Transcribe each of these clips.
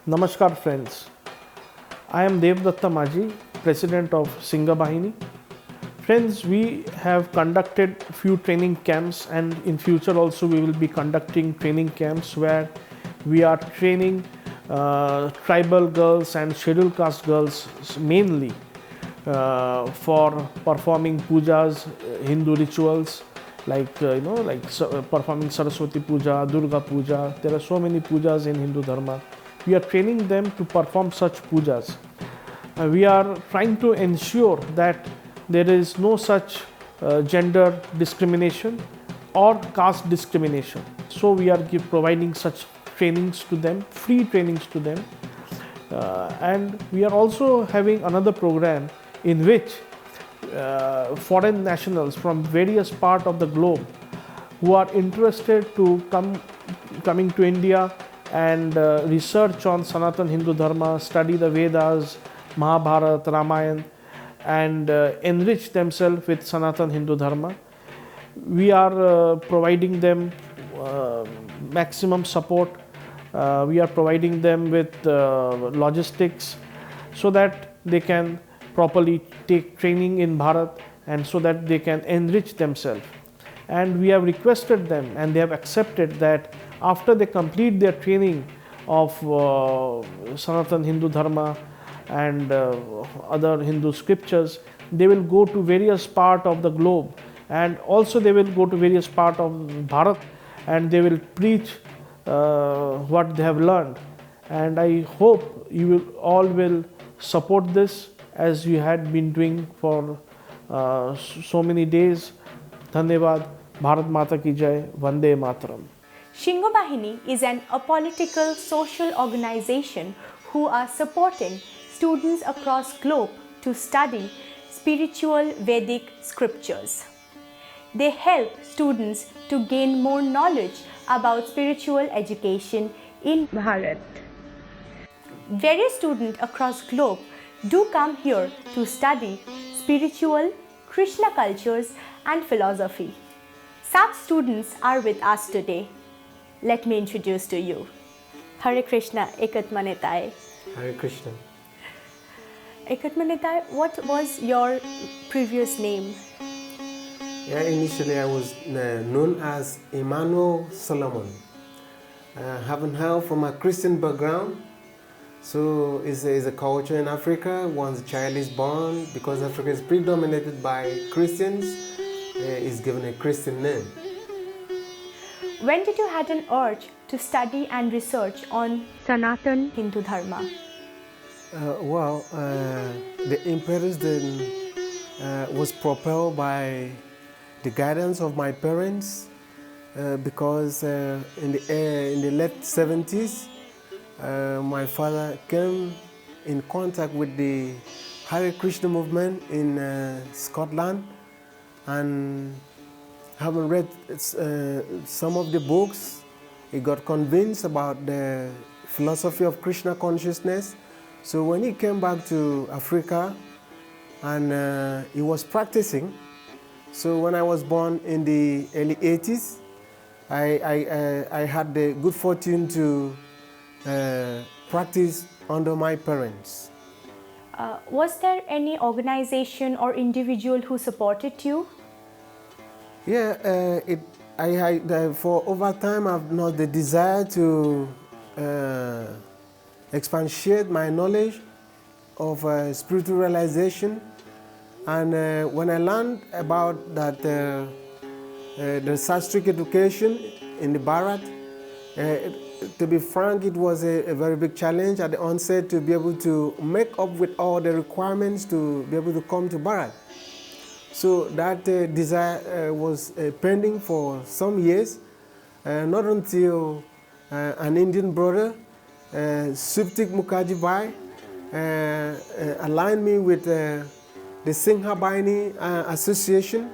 Namaskar friends, I am Devdutta Maji, President of SinghaBahini. Friends, we have conducted few training camps and in future also we will be conducting training camps where we are training tribal girls and scheduled caste girls mainly for performing pujas, Hindu rituals like performing Saraswati Puja, Durga Puja. There are so many pujas in Hindu Dharma. We are training them to perform such pujas. We are trying to ensure that there is no such gender discrimination or caste discrimination. So we are providing such trainings to them, free trainings to them. And we are also having another program in which foreign nationals from various parts of the globe who are interested to coming to India and research on Sanatan Hindu Dharma, study the Vedas, Mahabharata, Ramayana, and enrich themselves with Sanatan Hindu Dharma. We are providing them maximum support. We are providing them with logistics so that they can properly take training in Bharat and so that they can enrich themselves. And we have requested them and they have accepted that after they complete their training of Sanatan Hindu Dharma and other Hindu scriptures, they will go to various parts of the globe and also they will go to various parts of Bharat and they will preach what they have learned. And I hope you will all will support this as you had been doing for so many days. Dhanyavad. Bharat Mata ki Jai. Vande Mataram. SinghaBahini is an apolitical social organization who are supporting students across globe to study spiritual Vedic scriptures. They help students to gain more knowledge about spiritual education in Bharat. Various students across globe do come here to study spiritual Krishna cultures and philosophy. Such students are with us today. Let me introduce to you. Hare Krishna, Ekatmanitay. Hare Krishna. Ekatmanitay, what was your previous name? Yeah, initially I was known as Emmanuel Solomon. Having hailed from a Christian background, so it's a culture in Africa. Once a child is born, because Africa is predominated by Christians, is given a Christian name. When did you had an urge to study and research on Sanatan Hindu Dharma? The impetus then was propelled by the guidance of my parents because in the late 70s, my father came in contact with the Hare Krishna movement in Scotland, and having read some of the books, he got convinced about the philosophy of Krishna consciousness. So when he came back to Africa and he was practicing, so when I was born in the early 80s, I had the good fortune to practice under my parents. Was there any organization or individual who supported you? Yeah, for over time I've not the desire to expatiate my knowledge of spiritual realization, and when I learned about that the Sastric education in the Bharat, to be frank, it was a very big challenge at the onset to be able to make up with all the requirements to be able to come to Bharat. So that desire was pending for some years, not until an Indian brother, Suptik Mukherjee Bhai, aligned me with the SinghaBahini Association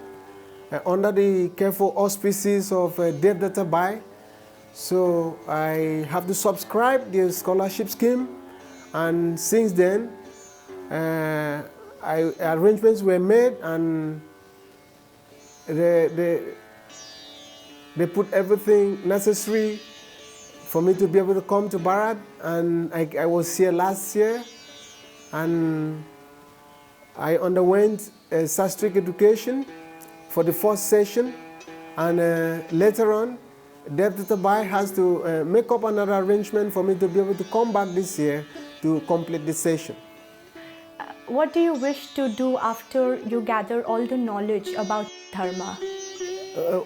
under the careful auspices of Devdutta Bhai. So I have to subscribe the scholarship scheme, and since then arrangements were made and they put everything necessary for me to be able to come to Bharat, and I was here last year, and I underwent a Sastric education for the first session, and later on, Devdutta has to make up another arrangement for me to be able to come back this year to complete the session. What do you wish to do after you gather all the knowledge about Dharma?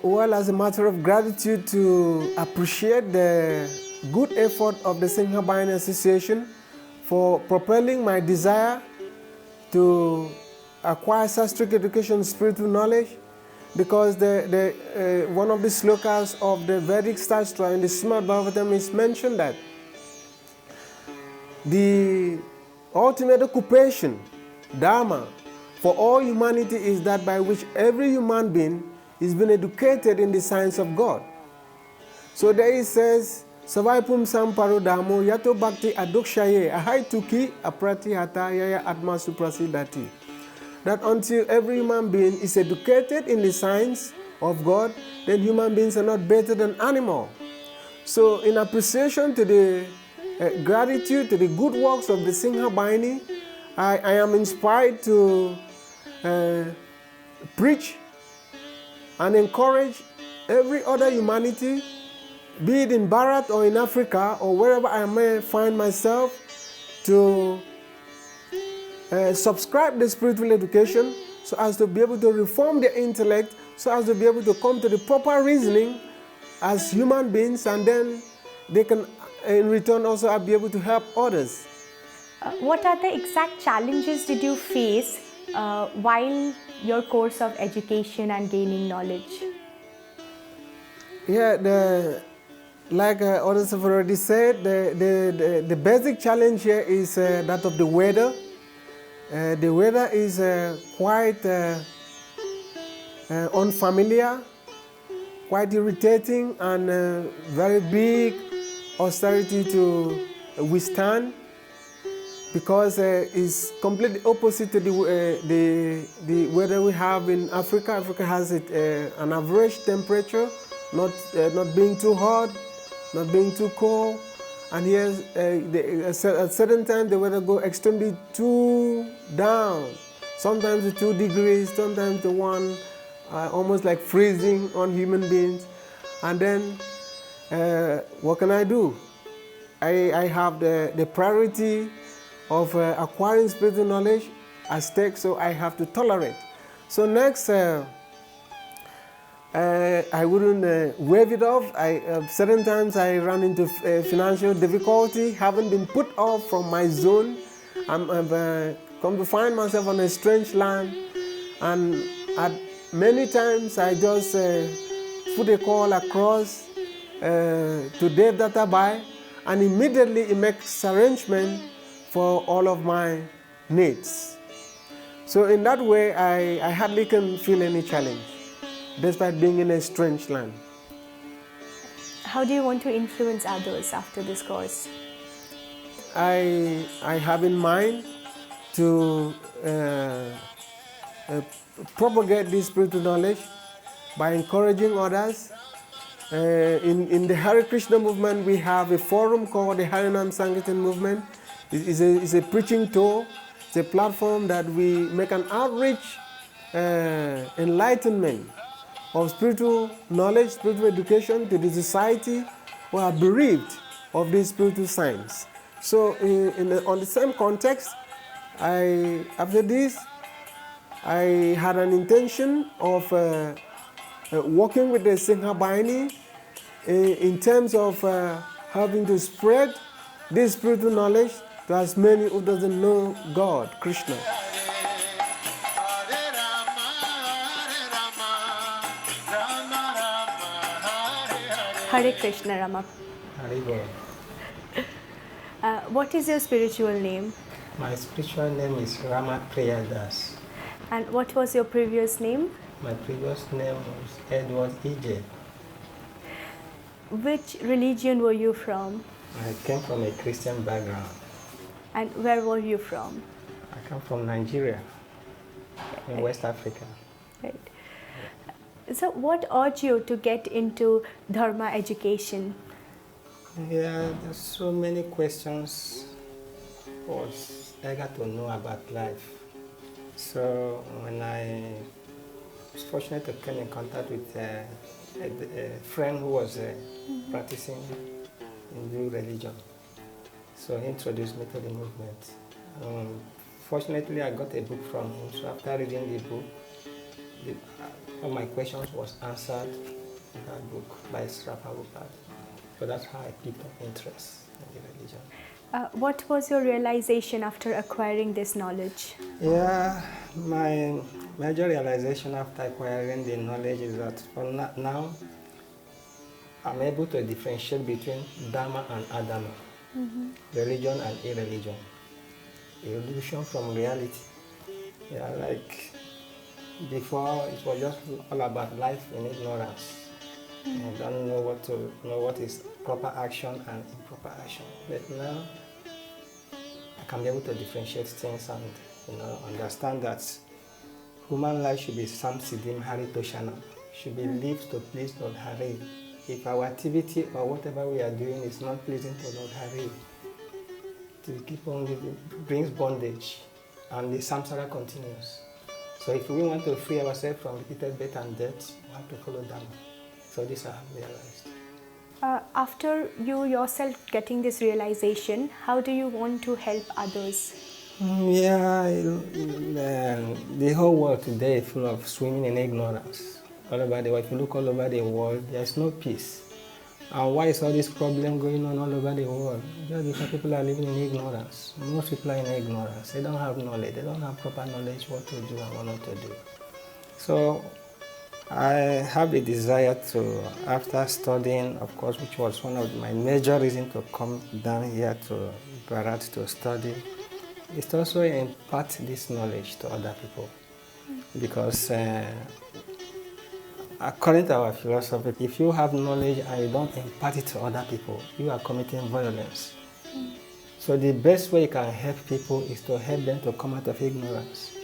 Well, as a matter of gratitude, to appreciate the good effort of the SinghaBahini Association for propelling my desire to acquire Sastric education, spiritual knowledge, because one of the slokas of the Vedic Shastra in the Srimad Bhagavatam is mentioned that the ultimate occupation, Dharma, for all humanity is that by which every human being is being educated in the science of God. So there it says, Savaipum Samparo Dharmo Yato Bhakti Adukshaye Ahai Tuki Aprati Hata Yaya Atma Suprasidati. That until every human being is educated in the science of God, then human beings are not better than animals. So in appreciation to the gratitude to the good works of the SinghaBahini, I am inspired to preach and encourage every other humanity, be it in Bharat or in Africa or wherever I may find myself, to subscribe to spiritual education so as to be able to reform their intellect, so as to be able to come to the proper reasoning as human beings, and then they can in return also be able to help others. What are the exact challenges did you face while your course of education and gaining knowledge? Yeah, like others have already said, the basic challenge here is that of the weather. The weather is quite unfamiliar, quite irritating, and very big austerity to withstand, because it's completely opposite to the weather we have in Africa. Africa has an average temperature, not being too hot, not being too cold. And here, at certain times, the weather goes extremely too down. Sometimes to 2 degrees, sometimes to 1, almost like freezing on human beings. And then, what can I do? I have the priority of acquiring spiritual knowledge at stake, so I have to tolerate. So next, I wouldn't wave it off. Certain times I run into financial difficulty, haven't been put off from my zone. I've come to find myself on a strange land, and at many times I just put a call across to Devdutta, and immediately he makes arrangement for all of my needs. So in that way, I hardly can feel any challenge, despite being in a strange land. How do you want to influence others after this course? I have in mind to propagate this spiritual knowledge by encouraging others. In the Hare Krishna movement, we have a forum called the Harinam Sankirtan movement. It's a preaching tour. It's a platform that we make an outreach, enlightenment of spiritual knowledge, spiritual education to the society who are bereaved of this spiritual science. So on the same context, after this, I had an intention of working with the SinghaBahini in terms of helping to spread this spiritual knowledge to as many who doesn't know God, Krishna. Hare Krishna, Rama. Hare. What is your spiritual name? My spiritual name is Rama Priyadas. And what was your previous name? My previous name was Edward Ije. Which religion were you from? I came from a Christian background. And where were you from? I come from Nigeria, in West Africa. Right. So what urged you to get into Dharma education? Yeah, there's so many questions was eager to know about life. So when I was fortunate to come in contact with a friend who was practicing Hindu religion, so he introduced me to the movement. Fortunately, I got a book from him. So after reading the book, all my questions was answered in that book by Sri Prabhupada. So that's how I picked up interest in the religion. What was your realization after acquiring this knowledge? Yeah, my major realization after acquiring the knowledge is that for now I'm able to differentiate between Dharma and Adharma, religion and irreligion, illusion from reality. Yeah, like before it was just all about life in ignorance. I don't know what is proper action and improper action. But now I can be able to differentiate things and understand that human life should be samsiddhim haritoshanam, should be lived to please Lord Hare. If our activity or whatever we are doing is not pleasing to Lord Hare, to keep on living brings bondage and the samsara continues. So if we want to free ourselves from repeated birth and death, we have to follow Dharma. So this I have realized. After you yourself getting this realization, how do you want to help others? Yeah, the whole world today is full of swimming in ignorance. All over the world, if you look all over the world, there's no peace. And why is all this problem going on all over the world? Just because people are living in ignorance. Most people are in ignorance. They don't have knowledge. They don't have proper knowledge what to do and what not to do. So I have a desire to, after studying, of course, which was one of my major reasons to come down here to Bharat to study, is to also impart this knowledge to other people. Because according to our philosophy, if you have knowledge and you don't impart it to other people, you are committing violence. So the best way you can help people is to help them to come out of ignorance.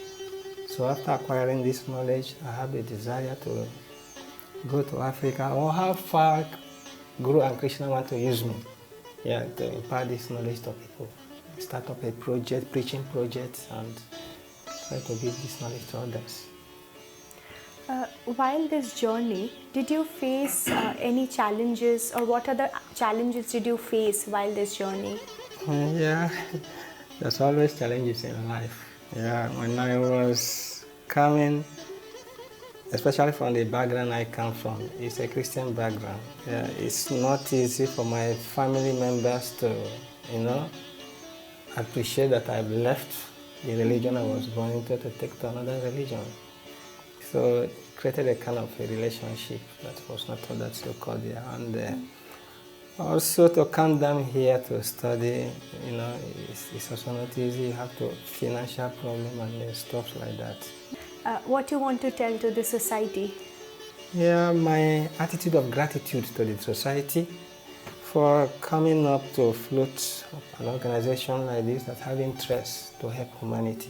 So after acquiring this knowledge, I have a desire to go to Africa, or how far Guru and Krishna want to use me, to impart this knowledge to people. Start up a project, preaching project, and try to give this knowledge to others. While this journey, did you face any challenges, or what other challenges did you face while this journey? Yeah, there's always challenges in life. Yeah, when I was coming, especially from the background I come from, it's a Christian background. Yeah, it's not easy for my family members to, appreciate that I've left the religion I was born into to take to another religion. So it created a kind of a relationship that was not all that so cordial. And also to come down here to study, it's also not easy. You have to financial problem and stuff like that. What you want to tell to the society? Yeah, my attitude of gratitude to the society for coming up to float an organization like this that have interest to help humanity.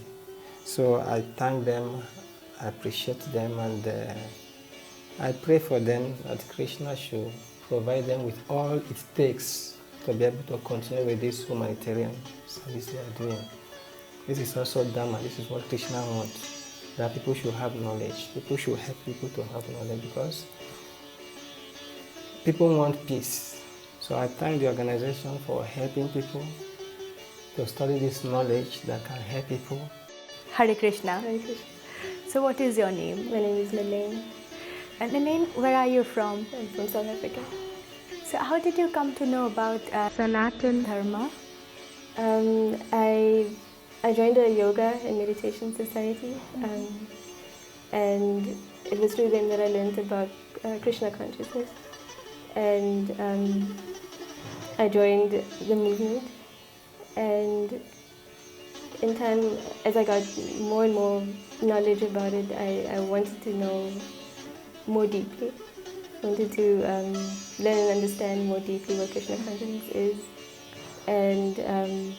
So I thank them, I appreciate them, and I pray for them that Krishna should provide them with all it takes to be able to continue with this humanitarian service they are doing. This is also Dharma, this is what Krishna wants, that people should have knowledge, people should help people to have knowledge, because people want peace. So I thank the organization for helping people to study this knowledge that can help people. Hare Krishna. Hare Krishna. So what is your name? My name is Milan. And Milan, where are you from? I'm from South Africa. So how did you come to know about Sanatan Dharma? I joined a yoga and meditation society, and it was through them that I learned about Krishna consciousness. And I joined the movement, and in time, as I got more and more knowledge about it, I wanted to know more deeply. I wanted to learn and understand more deeply what Krishna consciousness is. And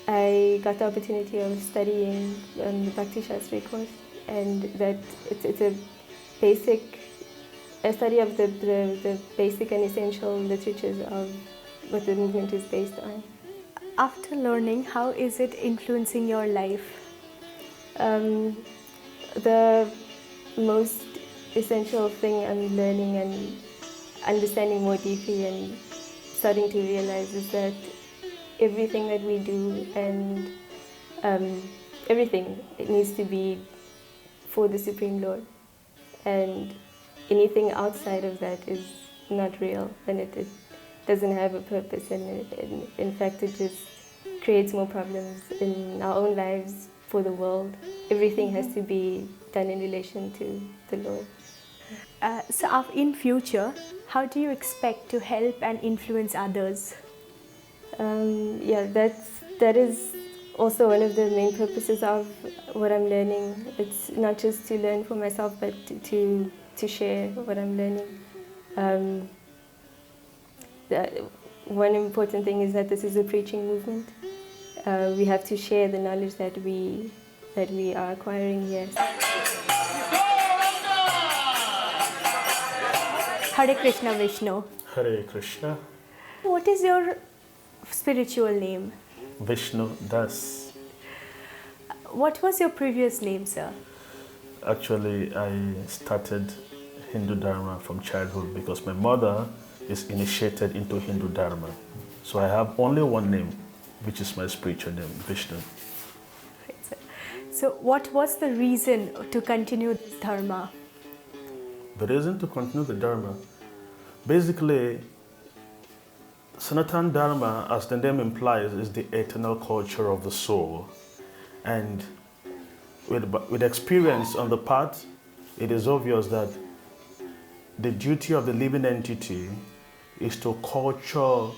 I got the opportunity of studying the Bhakti Shastri course, and that it's a basic a study of the basic and essential literatures of what the movement is based on. After learning, how is it influencing your life? The most essential thing I'm learning and understanding more deeply and starting to realize is that everything that we do and everything, it needs to be for the Supreme Lord, and anything outside of that is not real, and it doesn't have a purpose, and in fact it just creates more problems in our own lives, for the world. Everything has to be done in relation to the Lord. So in future, how do you expect to help and influence others? Yeah, that is also one of the main purposes of what I'm learning. It's not just to learn for myself, but to share what I'm learning. One important thing is that this is a preaching movement. We have to share the knowledge that we are acquiring here. Hare Krishna, Vishnu. Hare Krishna. What is your spiritual name? Vishnu Das. What was your previous name, sir? Actually, I started Hindu Dharma from childhood because my mother is initiated into Hindu Dharma. So I have only one name, which is my spiritual name, Vishnu. Right, sir. So what was the reason to continue this Dharma? The reason to continue the Dharma, basically, Sanatan Dharma, as the name implies, is the eternal culture of the soul. And with experience on the path, it is obvious that the duty of the living entity is to culture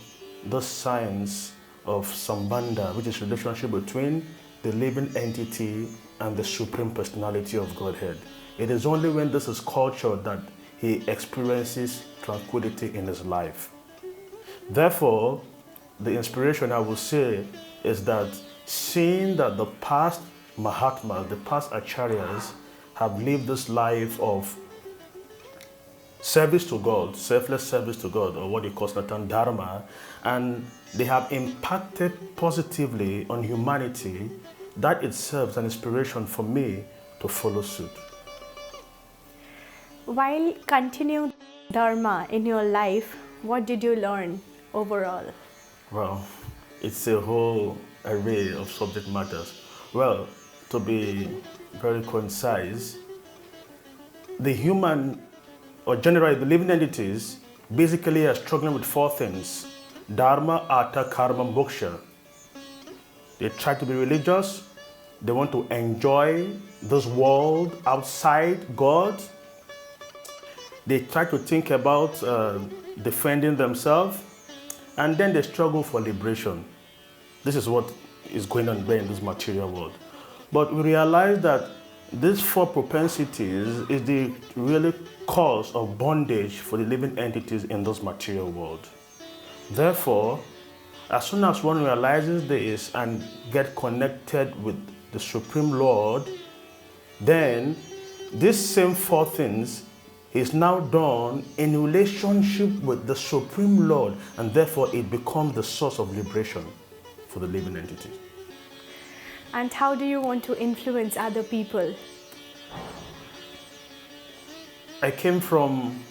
the science of Sambandha, which is relationship between the living entity and the Supreme Personality of Godhead. It is only when this is cultured that he experiences tranquility in his life. Therefore, the inspiration I would say is that seeing that the past Mahatmas, the past Acharyas, have lived this life of service to God, selfless service to God, or what you call Sanatan Dharma, and they have impacted positively on humanity, that itself is an inspiration for me to follow suit. While continuing Dharma in your life, what did you learn overall? Well, it's a whole array of subject matters. Well, to be very concise, the human, or generally the living entities, basically are struggling with four things: Dharma, Artha, Karma, Moksha. They try to be religious, they want to enjoy this world outside God, they try to think about defending themselves, and then they struggle for liberation. This is what is going on there in this material world. But we realize that these four propensities is the really cause of bondage for the living entities in this material world. Therefore, as soon as one realizes this and get connected with the Supreme Lord, then these same four things is now done in relationship with the Supreme Lord, and therefore it becomes the source of liberation for the living entity. And how do you want to influence other people? I'm from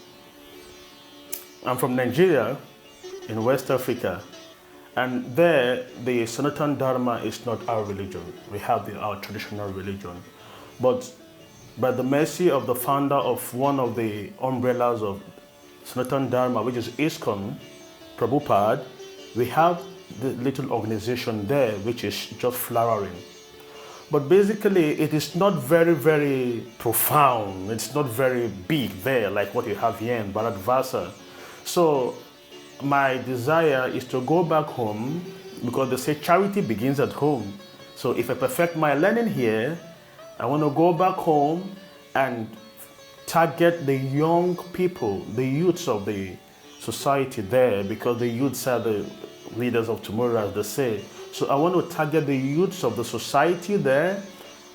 Nigeria in West Africa, and there the Sanatan Dharma is not our religion. We have our traditional religion. But by the mercy of the founder of one of the umbrellas of Sanatan Dharma, which is ISKCON, Prabhupada, we have the little organization there which is just flowering. But basically, it is not very, very profound. It's not very big there like what you have here in Bharatvarsa. So my desire is to go back home, because they say charity begins at home. So if I perfect my learning here, I want to go back home and target the young people, the youths of the society there, because the youths are the leaders of tomorrow, as they say. So I want to target the youths of the society there,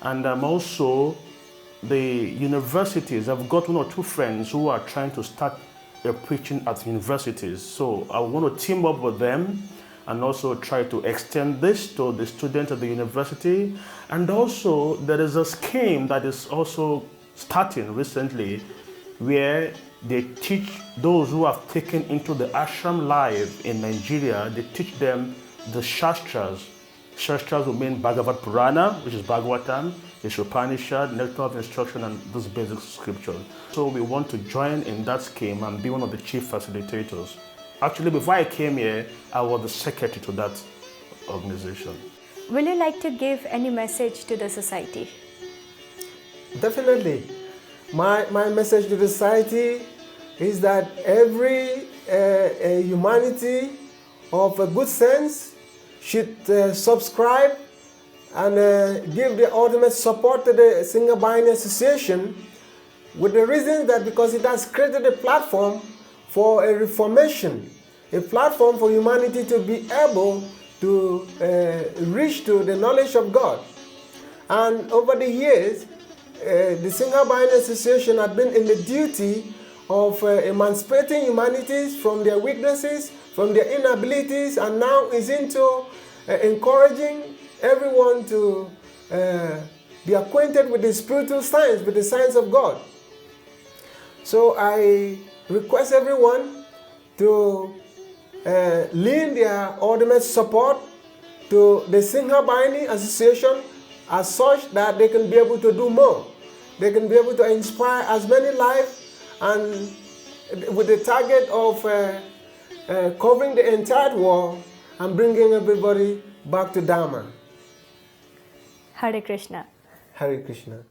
and I'm also the universities. I've got 1 or 2 friends who are trying to start preaching at universities. So I want to team up with them and also try to extend this to the students at the university. And also there is a scheme that is also starting recently where they teach those who have taken into the ashram life in Nigeria, they teach them the Shastras. Shastras will mean Bhagavad Purana, which is Bhagavatam, Upanishad, Nectar of Instruction, and those basic scriptures. So we want to join in that scheme and be one of the chief facilitators. Actually, before I came here, I was the secretary to that organization. Will you like to give any message to the society? Definitely. My message to the society is that every humanity of a good sense should subscribe and give the ultimate support to the SinghaBahini Association, with the reason that because it has created a platform for a reformation, a platform for humanity to be able to reach to the knowledge of God. And over the years, the SinghaBahini Association had been in the duty of emancipating humanities from their weaknesses, from their inabilities, and now is into encouraging everyone to be acquainted with the spiritual science, with the science of God. So I request everyone to lend their ultimate support to the SinghaBahini Association as such that they can be able to do more. They can be able to inspire as many lives, and with the target of covering the entire world and bringing everybody back to Dharma. Hare Krishna. Hare Krishna.